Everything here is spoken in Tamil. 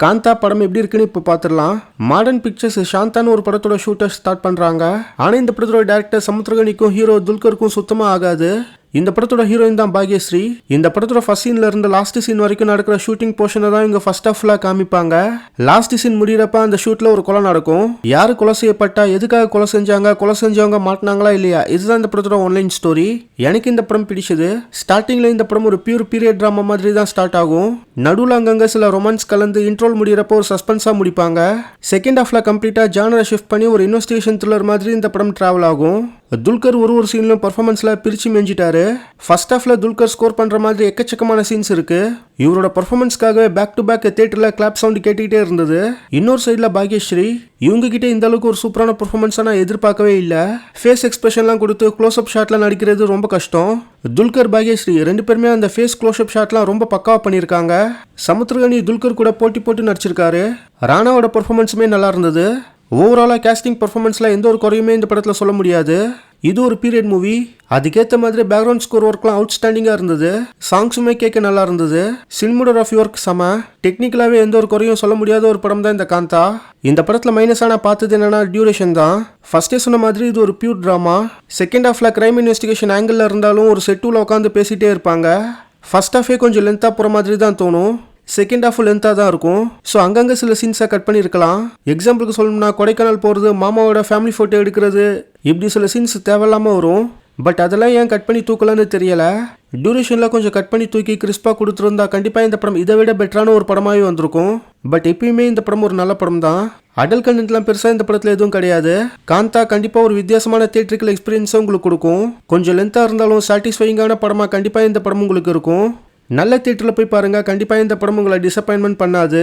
காந்தா படம் எப்படி இருக்குன்னு இப்போ பார்த்துடலாம். மாடர்ன் பிக்சர்ஸ் சாந்தான்னு ஒரு படத்தோட ஷூட்டை ஸ்டார்ட் பண்ணுறாங்க. ஆனால் இந்த படத்தோட டேரக்டர் சமுத்திரகனிக்கும் ஹீரோ துல்கருக்கும் சுத்தமாக ஆகாது. இந்த படத்தோட ஹீரோயின் தான் பாக்யஸ்ரீ. இந்த படத்தோட ஃபர்ஸ்ட் சீன்ல இருந்து லாஸ்ட் சீன் வரைக்கும் நடக்கிற ஷூட்டிங் போர்ஷனை தான் இங்க ஃபர்ஸ்ட் ஹாஃப்ல காமிப்பாங்க. லாஸ்ட் சீன் முடியறப்ப அந்த ஷூட்ல ஒரு கொலை நடக்கும். யாரு கொலை செய்யப்பட்டா, எதுக்காக கொலை செஞ்சாங்க, கொலை செஞ்சவங்க மாட்டினாங்களா இல்லையா, இதுதான் இந்த படத்தோட ஆன்லைன் ஸ்டோரி. எனக்கு இந்த படம் பிடிச்சது. ஸ்டார்டிங்ல இந்த படம் ஒரு பியூர் பீரியட் டிராமா மாதிரி தான் ஸ்டார்ட் ஆகும். நடுவில் அங்கங்க சில ரொமான்ஸ் கலந்து இன்ட்ரோல் முடியறப்ப ஒரு சஸ்பென்ஸா முடிப்பாங்க. செகண்ட் ஹாஃப்ல கம்ப்ளீட்டா ஜானரை ஷிஃப்ட் பண்ணி ஒரு இன்வெஸ்டிகேஷன் த்ரில்லர் மாதிரி இந்த படம் டிராவல் ஆகும். துல்கர் ஒரு சீன்லயும் பர்ஃபார்மன்ஸ்ல பிரிச்சு மெஞ்சிட்டாரு. ஃபர்ஸ்ட் ஹாஃப்ல துல்கர் ஸ்கோர் பண்ற மாதிரி எக்கச்சக்கமான சீன்ஸ் இருக்கு. இவரோட பர்ஃபார்மன்ஸ்க்காகவே பேக் டு பேக் தியேட்டர்ல கிளாப் சவுண்ட் கேட்டுக்கிட்டே இருந்தது. இன்னொரு சைட்ல பாக்யஸ்ரீ, இவங்க கிட்ட இந்த அளவுக்கு ஒரு சூப்பரான பர்ஃபார்மன்ஸா நான் எதிர்பார்க்கவே இல்லை. ஃபேஸ் எக்ஸ்பிரஷன்லாம் கொடுத்து க்ளோஸ் அப் ஷாட்ல நடிக்கிறது ரொம்ப கஷ்டம். துல்கர் பாக்யஸ்ரீ ரெண்டு பேருமே அந்த ஃபேஸ் க்ளோஸ் அப் ஷாட்லாம் ரொம்ப பக்காவா பண்ணியிருக்காங்க. சமுத்திரகனி துல்கர் கூட போட்டி போட்டு நடிச்சிருக்காரு. ராணாவோட பர்ஃபார்மன்ஸுமே நல்லா இருந்தது. ஓவராலாக கேஸ்டிங் பர்ஃபார்மன்ஸில் எந்த ஒரு குறையுமே இந்த படத்தில் சொல்ல முடியாது. இது ஒரு பீரியட் மூவி. அதுக்கேற்ற மாதிரி பேக்ரவுண்ட் ஸ்கோர் ஒர்க்லாம் அவுட்ஸ்டாண்டிங்காக இருந்தது. சாங்ஸுமே கேட்க நல்லா இருந்தது. சினிமோகிராஃபி ஒர்க் செம. டெக்னிக்கலாகவே எந்த ஒரு குறையும் சொல்ல முடியாத ஒரு படம் தான் இந்த காந்தா. இந்த படத்தில் மைனஸாக நான் பார்த்தது என்னன்னா டியூரேஷன் தான். ஃபர்ஸ்டே சொன்ன மாதிரி இது ஒரு பியூர் ட்ராமா. செகண்ட் ஹாஃப்ல கிரைம் இன்வெஸ்டிகேஷன் ஆங்கிளில் இருந்தாலும் ஒரு செட்டுல உட்காந்து பேசிகிட்டே இருப்பாங்க. ஃபர்ஸ்ட் ஹாஃபே கொஞ்சம் லென்த்தாக போகிற மாதிரி தான் தோணும். செகண்ட் ஹாஃப் லென்த்தாக தான் இருக்கும். ஸோ அங்கங்கே சில சீன்ஸை கட் பண்ணியிருக்கலாம். எக்ஸாம்பிளுக்கு சொல்லணும்னா கொடைக்கானல் போகிறது, மாமாவோட ஃபேமிலி ஃபோட்டோ எடுக்கிறது, இப்படி சில சீன்ஸ் தேவையில்லாமல் வரும். பட் அதெல்லாம் ஏன் கட் பண்ணி தூக்கலான்னு தெரியல. டியூரேஷனில் கொஞ்சம் கட் பண்ணி தூக்கி கிறிஸ்பாக கொடுத்துருந்தா கண்டிப்பாக இந்த படம் இதை விட பெட்டரான ஒரு படமாகவே வந்திருக்கும். பட் எப்பயுமே இந்த படம் ஒரு நல்ல படம் தான். அடல் கண்டென்ட்லாம் பெருசாக இந்த படத்தில் எதுவும் கிடையாது. காந்தா கண்டிப்பாக ஒரு வித்தியாசமான தியேட்ரிக்கல் எக்ஸ்பீரியன்ஸை உங்களுக்கு கொடுக்கும். கொஞ்சம் லென்த்தாக இருந்தாலும் சாட்டிஸ்ஃபைங்கான படமாக கண்டிப்பாக இந்த படம் உங்களுக்கு இருக்கும். நல்ல தியேட்டரில் போய் பாருங்கள். கண்டிப்பாக இந்த படம் உங்களை டிசப்பாயின்மெண்ட் பண்ணாது.